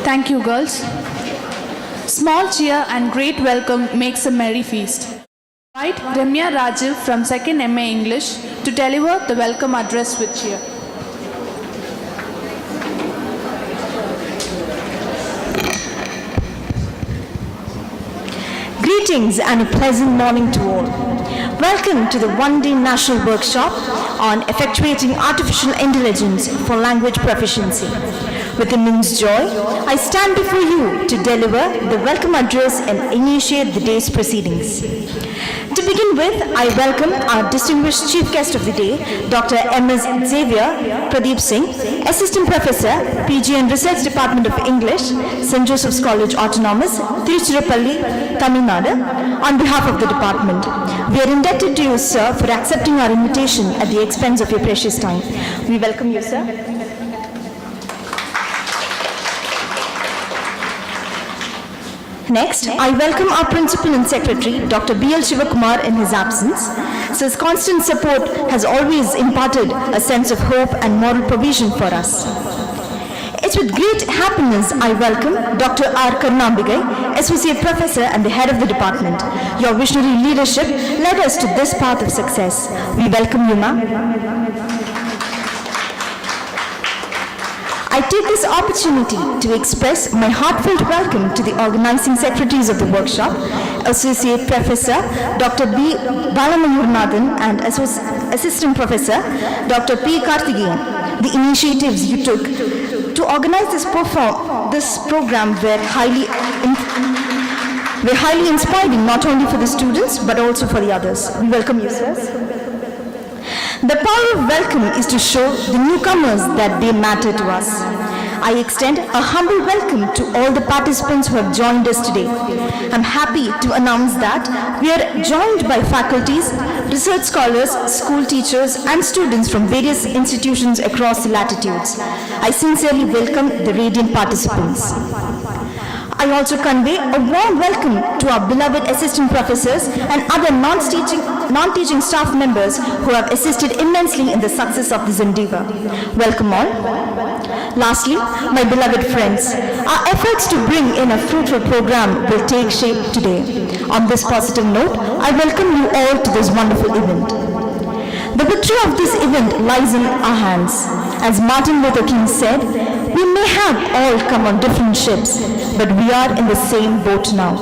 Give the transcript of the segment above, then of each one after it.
Thank you, girls. Small cheer and great welcome makes a merry feast. Invite Ramya Rajiv from 2nd MA English to deliver the welcome address with cheer. Greetings and a pleasant morning to all. Welcome to the one-day national workshop on effectuating artificial intelligence for language proficiency. With immense joy, I stand before you to deliver the welcome address and initiate the day's proceedings. To begin with, I welcome our distinguished chief guest of the day, Dr. M.S. Xavier Pradeep Singh, Assistant Professor, PG and Research Department of English, St. Joseph's College Autonomous, Tiruchirappalli, Tamil Nadu, on behalf of the department. We are indebted to you, sir, for accepting our invitation at the expense of your precious time. We welcome you, sir. Next, I welcome our Principal and Secretary, Dr. B.L. Shivakumar, in his absence. So his constant support has always imparted a sense of hope and moral provision for us. It's with great happiness I welcome Dr. R. Karunabigai, Associate Professor and the Head of the Department. Your visionary leadership led us to this path of success. We welcome you, ma'am. I take this opportunity to express my heartfelt welcome to the organizing secretaries of the workshop, Associate Professor Dr. B. Balamayurnathan and Assistant Professor Dr. P. Karthikeyan. The initiatives you took to organize this program were highly inspiring, not only for the students but also for the others. We welcome you, sirs. The power of welcome is to show the newcomers that they matter to us. I extend a humble welcome to all the participants who have joined us today. I'm happy to announce that we are joined by faculties, research scholars, school teachers, and students from various institutions across the latitudes. I sincerely welcome the radiant participants. I also convey a warm welcome to our beloved assistant professors and other non-teaching staff members who have assisted immensely in the success of this endeavor. Welcome all. Lastly, my beloved friends, our efforts to bring in a fruitful program will take shape today. On this positive note, I welcome you all to this wonderful event. The victory of this event lies in our hands. As Martin Luther King said, we may have all come on different ships, but we are in the same boat now.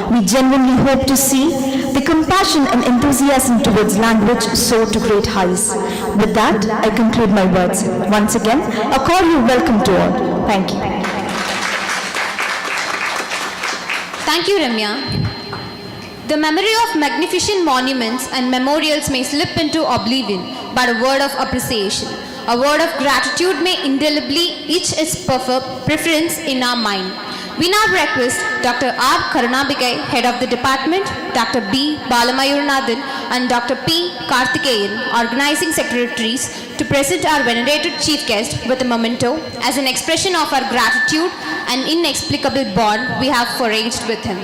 We genuinely hope to see the compassion and enthusiasm towards language soar to great heights. With that, I conclude my words. Once again, a cordial welcome to all. Thank you. Thank you, Ramya. The memory of magnificent monuments and memorials may slip into oblivion, but a word of appreciation, a word of gratitude may indelibly etch its preference in our mind. We now request Dr. R. Karunabigai, Head of the Department, Dr. B. Balamayurnathan and Dr. P. Karthikeyan, Organizing Secretaries, to present our venerated Chief Guest with a memento as an expression of our gratitude and inexplicable bond we have forged with him.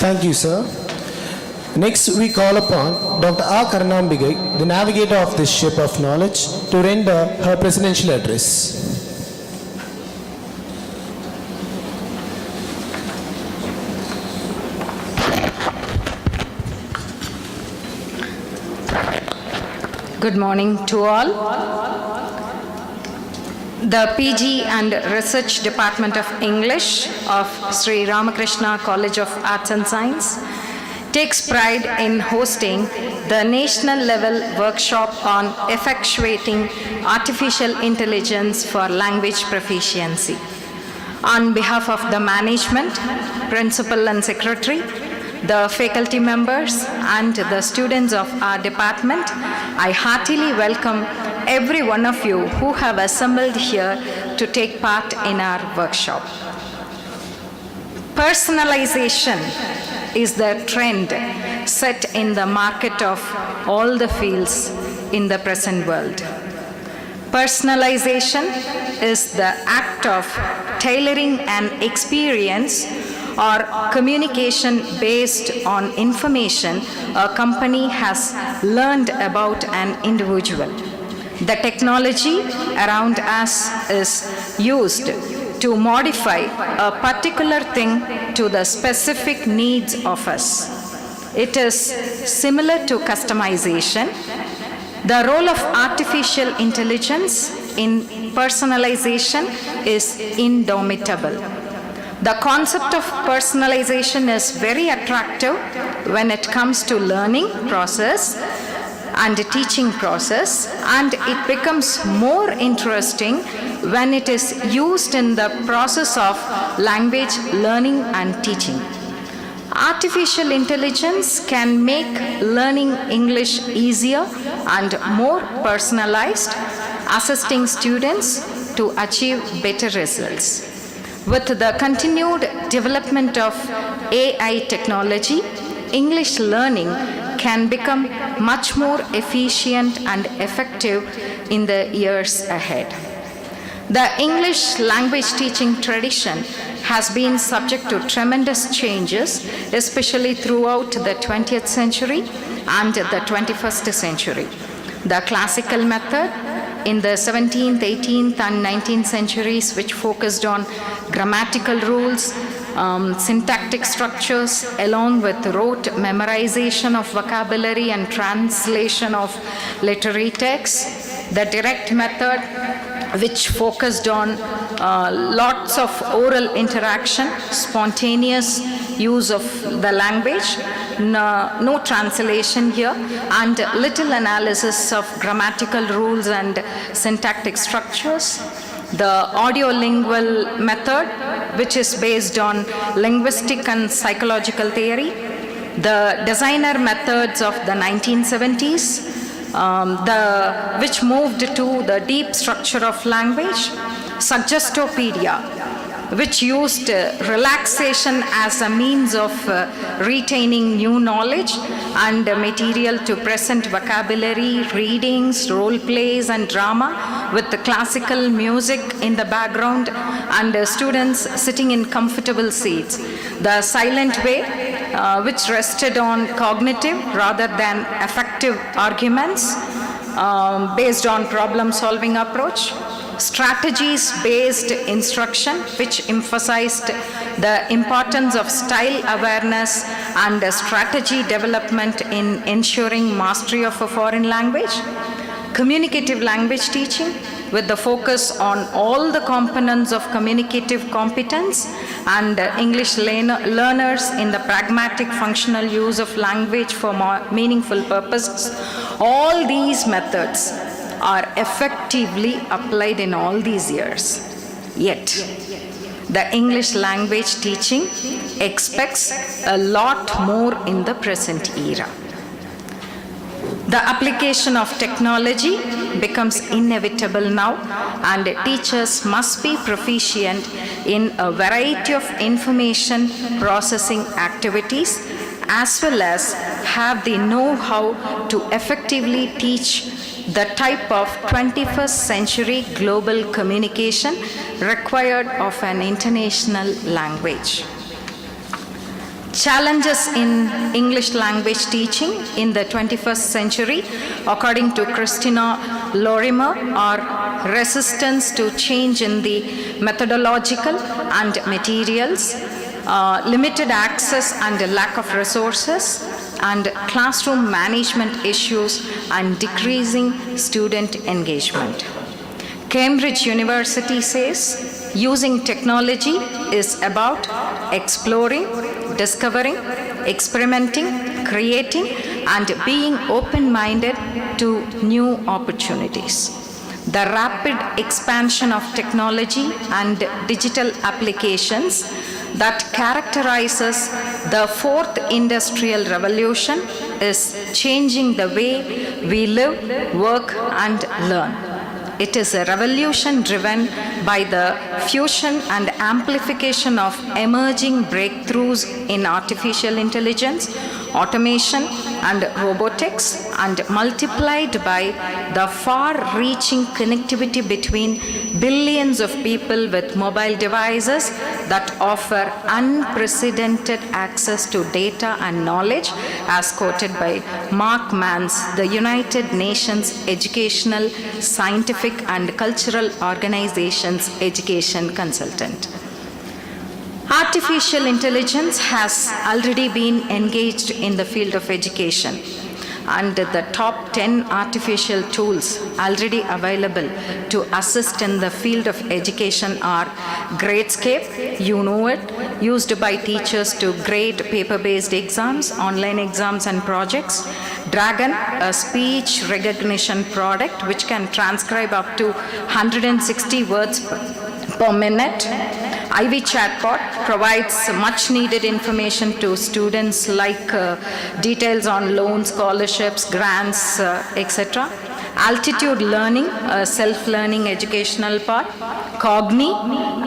Thank you, sir. Next, we call upon Dr. R. Karnambigai, the navigator of this ship of knowledge, to render her presidential address. Good morning to all. The PG and Research Department of English of Sri Ramakrishna College of Arts and Science takes pride in hosting the national level workshop on effectuating artificial intelligence for language proficiency. On behalf of the management, principal and secretary, the faculty members and the students of our department, I heartily welcome every one of you who have assembled here to take part in our workshop. Personalization is the trend set in the market of all the fields in the present world. Personalization is the act of tailoring an experience or communication based on information a company has learned about an individual. The technology around us is used to modify a particular thing to the specific needs of us. It is similar to customization. The role of artificial intelligence in personalization is indomitable. The concept of personalization is very attractive when it comes to learning process and teaching process, and it becomes more interesting when it is used in the process of language learning and teaching. Artificial intelligence can make learning English easier and more personalized, assisting students to achieve better results. With the continued development of AI technology, English learning can become much more efficient and effective in the years ahead. The English language teaching tradition has been subject to tremendous changes, especially throughout the 20th century and the 21st century. The classical method in the 17th, 18th, and 19th centuries, which focused on grammatical rules, syntactic structures, along with rote memorization of vocabulary and translation of literary texts. The direct method, which focused on lots of oral interaction, spontaneous use of the language, no translation here, and little analysis of grammatical rules and syntactic structures. The audiolingual method, which is based on linguistic and psychological theory. The designer methods of the 1970s, which moved to the deep structure of language. Suggestopedia, which used relaxation as a means of retaining new knowledge and material to present vocabulary, readings, role plays, and drama with the classical music in the background and students sitting in comfortable seats. The silent way, which rested on cognitive rather than affective arguments based on problem-solving approach. Strategies-based instruction, which emphasized the importance of style awareness and strategy development in ensuring mastery of a foreign language. Communicative language teaching, with the focus on all the components of communicative competence and English learners in the pragmatic functional use of language for more meaningful purposes. All these methods are effectively applied in all these years. Yet, the English language teaching expects a lot more in the present era. The application of technology becomes inevitable now, and teachers must be proficient in a variety of information processing activities, as well as have the know-how to effectively teach the type of 21st century global communication required of an international language. Challenges in English language teaching in the 21st century, according to Christina Lorimer, are resistance to change in the methodological and materials, limited access and lack of resources, and classroom management issues and decreasing student engagement. Cambridge University says using technology is about exploring, discovering, experimenting, creating, and being open-minded to new opportunities. The rapid expansion of technology and digital applications that characterizes the fourth industrial revolution is changing the way we live, work, and learn. It is a revolution driven by the fusion and amplification of emerging breakthroughs in artificial intelligence, automation, and robotics, and multiplied by the far-reaching connectivity between billions of people with mobile devices that offer unprecedented access to data and knowledge, as quoted by Mark Mans, the United Nations Educational, Scientific, and Cultural Organization's education consultant. Artificial intelligence has already been engaged in the field of education, and the top 10 artificial tools already available to assist in the field of education are Gradescape, you know it, used by teachers to grade paper-based exams, online exams, and projects. Dragon, a speech recognition product which can transcribe up to 160 words per minute. Ivy Chatbot provides much needed information to students like details on loans, scholarships, grants, etc. Altitude Learning, a self-learning educational part. Cogni,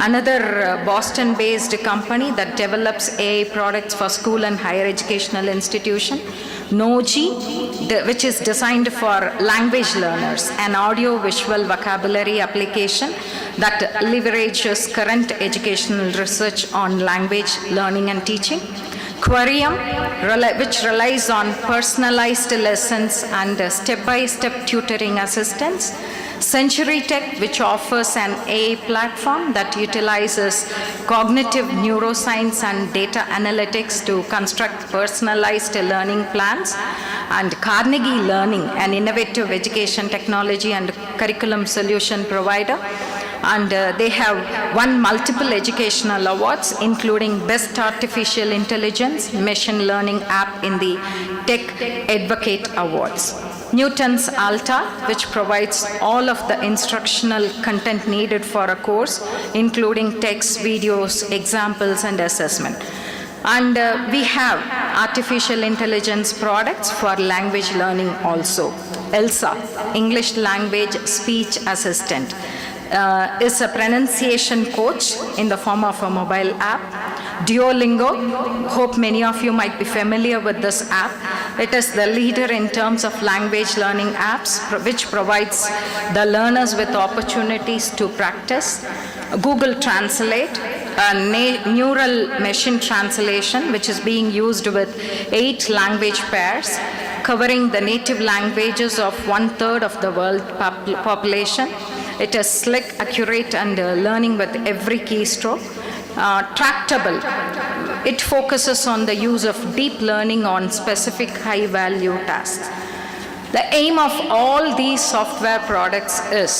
another Boston-based company that develops AI products for school and higher educational institution. Noji, which is designed for language learners, an audio-visual vocabulary application that leverages current educational research on language learning and teaching. Quarium, which relies on personalized lessons and step-by-step tutoring assistance. Century Tech, which offers an AI platform that utilizes cognitive neuroscience and data analytics to construct personalized learning plans. And Carnegie Learning, an innovative education technology and curriculum solution provider. And they have won multiple educational awards, including Best Artificial Intelligence Machine Learning App in the Tech Advocate Awards. Newton's Alta, which provides all of the instructional content needed for a course, including text, videos, examples, and assessment. And we have artificial intelligence products for language learning also. ELSA, English Language Speech Assistant, is a pronunciation coach in the form of a mobile app. Duolingo, hope many of you might be familiar with this app. It is the leader in terms of language learning apps, which provides the learners with opportunities to practice. Google Translate, a neural machine translation, which is being used with 8 language pairs, covering the native languages of 1/3 of the world population. It is slick, accurate, and learning with every keystroke. Tractable. It focuses on the use of deep learning on specific high-value tasks. The aim of all these software products is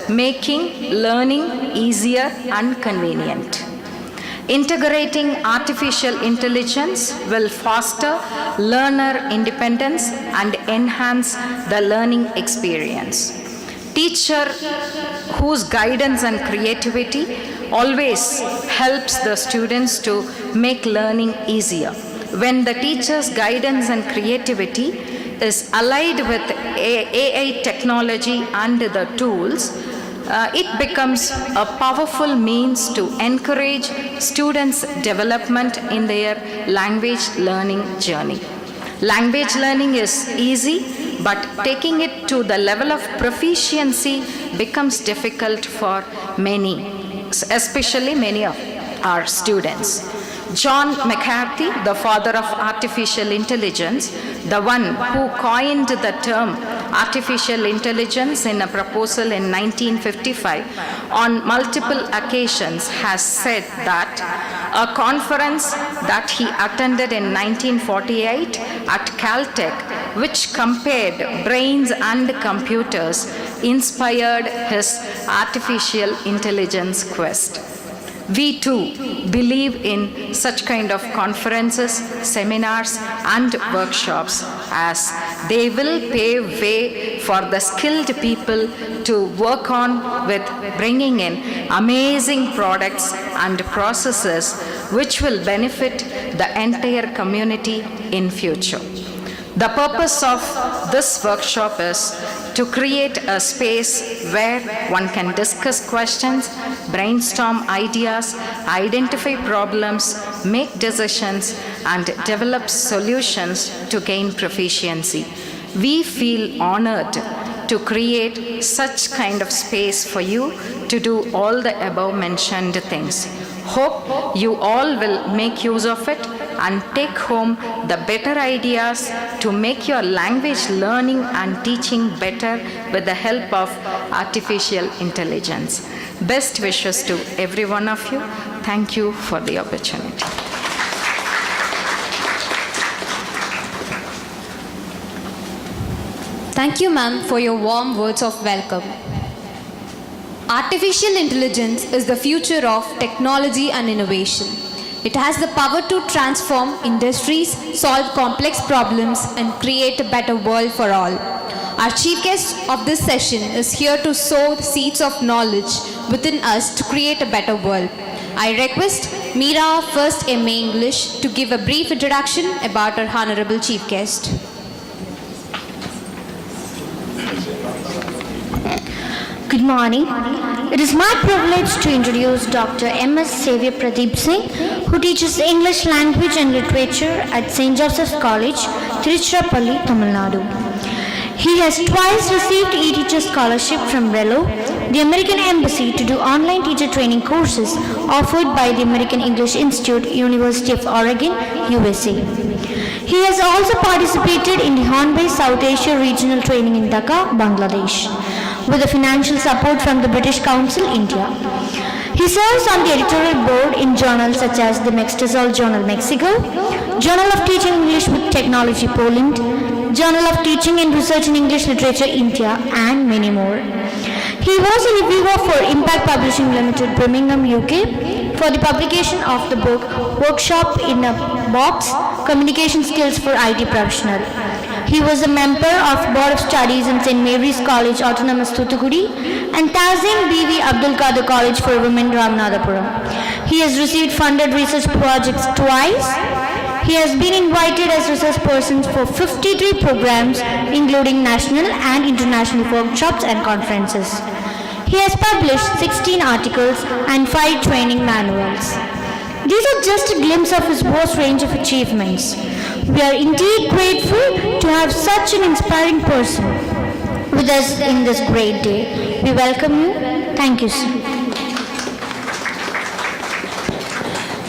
making learning easier and convenient. Integrating artificial intelligence will foster learner independence and enhance the learning experience. Teacher whose guidance and creativity always helps the students to make learning easier. When the teacher's guidance and creativity is allied with AI technology and the tools, it becomes a powerful means to encourage students' development in their language learning journey. Language learning is easy, but taking it to the level of proficiency becomes difficult for many, especially many of our students. John McCarthy, the father of artificial intelligence, the one who coined the term artificial intelligence in a proposal in 1955, on multiple occasions has said that a conference that he attended in 1948 at Caltech, which compared brains and computers, inspired his artificial intelligence quest. We too believe in such kind of conferences, seminars, and workshops, as they will pave way for the skilled people to work on with bringing in amazing products and processes which will benefit the entire community in future. The purpose of this workshop is to create a space where one can discuss questions, brainstorm ideas, identify problems, make decisions, and develop solutions to gain proficiency. We feel honored to create such kind of space for you to do all the above mentioned things. Hope you all will make use of it and take home the better ideas to make your language learning and teaching better with the help of artificial intelligence. Best wishes to every one of you. Thank you for the opportunity. Thank you, ma'am, for your warm words of welcome. Artificial intelligence is the future of technology and innovation. It has the power to transform industries, solve complex problems, and create a better world for all. Our chief guest of this session is here to sow the seeds of knowledge within us to create a better world. I request Meera, first MA English, to give a brief introduction about our honorable chief guest. Good morning. It is my privilege to introduce Dr. M.S. Xavier Pradeep Singh, who teaches English language and literature at St. Joseph's College, Tiruchirappalli, Tamil Nadu. He has twice received e-teacher scholarship from RELO, the American Embassy, to do online teacher training courses offered by the American English Institute, University of Oregon, USA. He has also participated in the Hornby South Asia Regional Training in Dhaka, Bangladesh, with the financial support from the British Council, India. He serves on the editorial board in journals such as the Mextazol Journal, Mexico, Journal of Teaching English with Technology, Poland, Journal of Teaching and Research in English Literature, India, and many more. He was a reviewer for Impact Publishing Limited, Birmingham, UK, for the publication of the book Workshop in a Box, Communication Skills for IT Professional. He was a member of Board of Studies in St. Mary's College, Autonomous Thuthukudi, and Tazeen B.V. Abdul Qadir College for Women, Ramanathapuram. He has received funded research projects twice. He has been invited as research person for 53 programs, including national and international workshops and conferences. He has published 16 articles and 5 training manuals. These are just a glimpse of his vast range of achievements. We are indeed grateful to have such an inspiring person with us in this great day. We welcome you. Thank you, sir.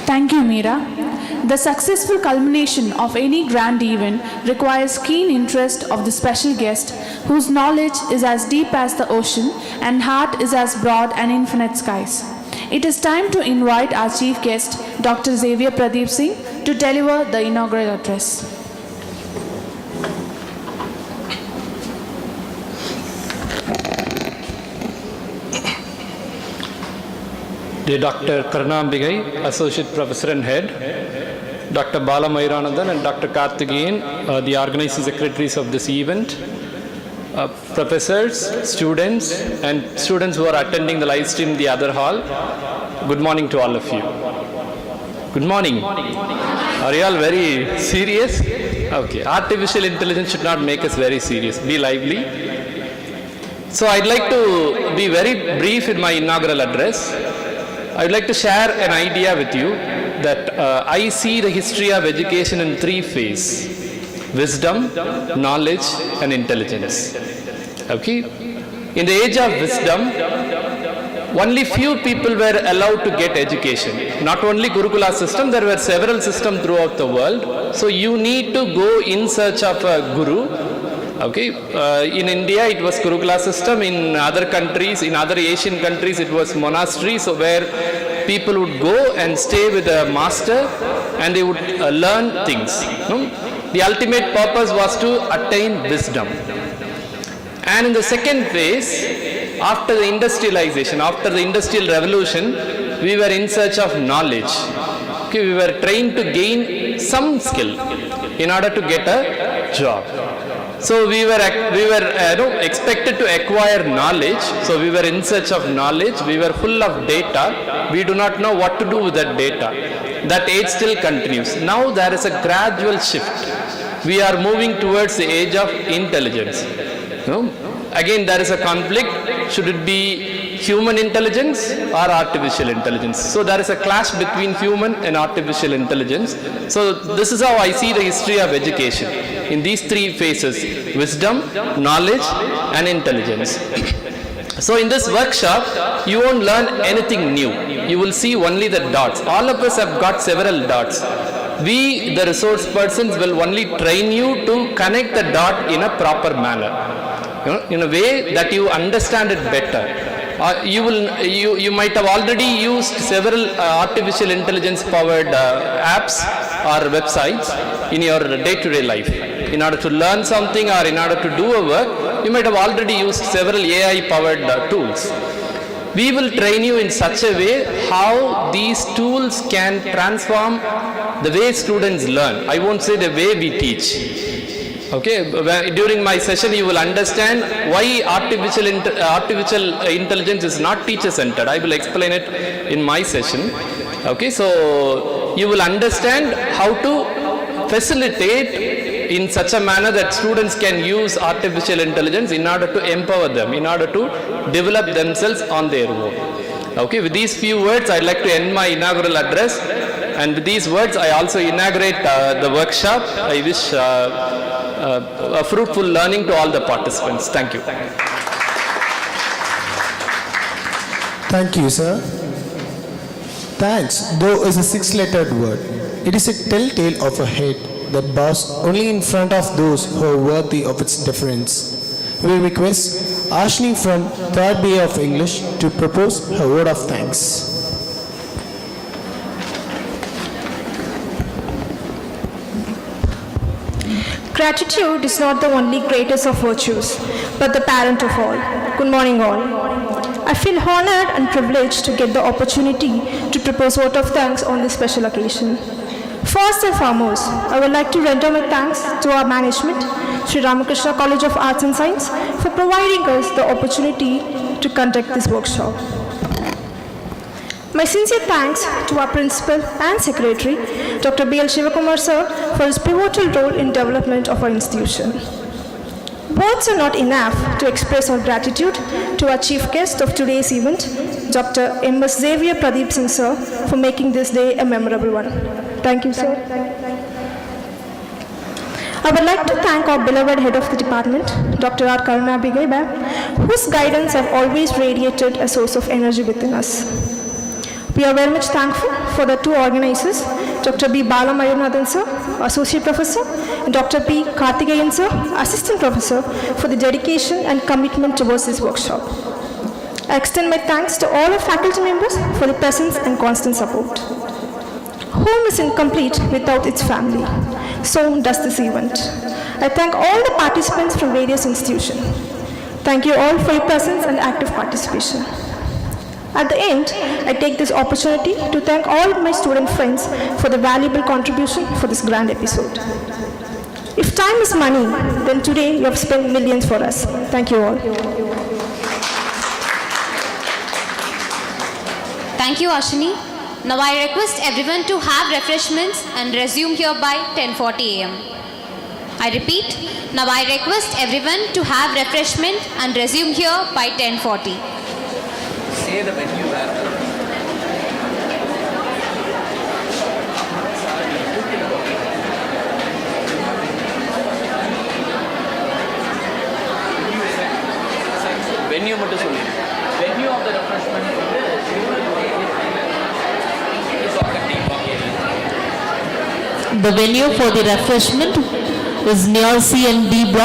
Thank you, Meera. The successful culmination of any grand event requires keen interest of the special guest, whose knowledge is as deep as the ocean and heart is as broad and infinite skies. It is time to invite our chief guest, Dr. Xavier Pradeep Singh, to deliver the inaugural address. Dear Dr. Karnambigai, Associate Professor and Head, Dr. Bala Mayuranandan and Dr. Karthikeyan, the organizing secretaries of this event, professors, students, and students who are attending the live stream in the other hall, good morning to all of you. Good morning. Are you all very serious? Okay. Artificial intelligence should not make us very serious. Be lively. So I'd like to be very brief in my inaugural address. I'd like to share an idea with you that I see the history of education in 3 phases: wisdom, knowledge, and intelligence. Okay? In the age of wisdom, only few people were allowed to get education. Not only Gurukula system, there were several systems throughout the world. So you need to go in search of a guru. Okay, in India it was Gurukula system. In other countries, in other Asian countries, it was monastery. So where people would go and stay with a master, and they would learn things. The ultimate purpose was to attain wisdom. And in the second phase, after the industrialization, after the industrial revolution, we were in search of knowledge. Okay, we were trained to gain some skill in order to get a job. So we were expected to acquire knowledge. So we were in search of knowledge. We were full of data. We do not know what to do with that data. That age still continues. Now there is a gradual shift. We are moving towards the age of intelligence. Again, there is a conflict. Should it be human intelligence or artificial intelligence? So there is a clash between human and artificial intelligence. So this is how I see the history of education in these three phases: wisdom, knowledge, and intelligence. So in this workshop, you won't learn anything new. You will see only the dots. All of us have got several dots. We, the resource persons, will only train you to connect the dot in a proper manner, in a way that you understand it better. You might have already used several artificial intelligence powered apps or websites in your day-to-day life. In order to learn something or in order to do a work, you might have already used several AI powered tools. We will train you in such a way how these tools can transform the way students learn. I won't say the way we teach. Okay, during my session you will understand why artificial intelligence is not teacher-centered. I will explain it in my session. Okay, so you will understand how to facilitate in such a manner that students can use artificial intelligence in order to empower them, in order to develop themselves on their own. Okay, with these few words, I'd like to end my inaugural address. And with these words, I also inaugurate the workshop. I wish a fruitful learning to all the participants. Thank you. Thank you, sir. Thanks, though, is a six-lettered word. It is a telltale of a head that bows only in front of those who are worthy of its deference. We request Ashni from 3rd BA of English to propose her word of thanks. Gratitude is not the only greatest of virtues, but the parent of all. Good morning, all. I feel honored and privileged to get the opportunity to propose vote of thanks on this special occasion. First and foremost, I would like to render my thanks to our management, Sri Ramakrishna College of Arts and Science, for providing us the opportunity to conduct this workshop. My sincere thanks to our principal and secretary, Dr. B.L. Shivakumar sir, for his pivotal role in development of our institution. Words are not enough to express our gratitude to our chief guest of today's event, Dr. M.S. Xavier Pradeep Singh sir, for making this day a memorable one. Thank you, sir. I would like to thank our beloved head of the department, Dr. R. Karuna Bigay, whose guidance have always radiated a source of energy within us. We are very much thankful for the two organizers, Dr. B. Balamayurnathan sir, Associate Professor, and Dr. P. Karthikeyan sir, Assistant Professor, for the dedication and commitment towards this workshop. I extend my thanks to all our faculty members for the presence and constant support. Home is incomplete without its family. So does this event. I thank all the participants from various institutions. Thank you all for your presence and active participation. At the end, I take this opportunity to thank all my student friends for the valuable contribution for this grand episode. If time is money, then today you have spent millions for us. Thank you all. Thank you, Ashini. Now I request everyone to have refreshments and resume here by 10:40 a.m. I repeat, now I request everyone to have refreshment and resume here by 10:40. Say the venue where. Venue மட்டும் சொல்லுங்க. Venue of the refreshment. The venue for the refreshment is near C and D block.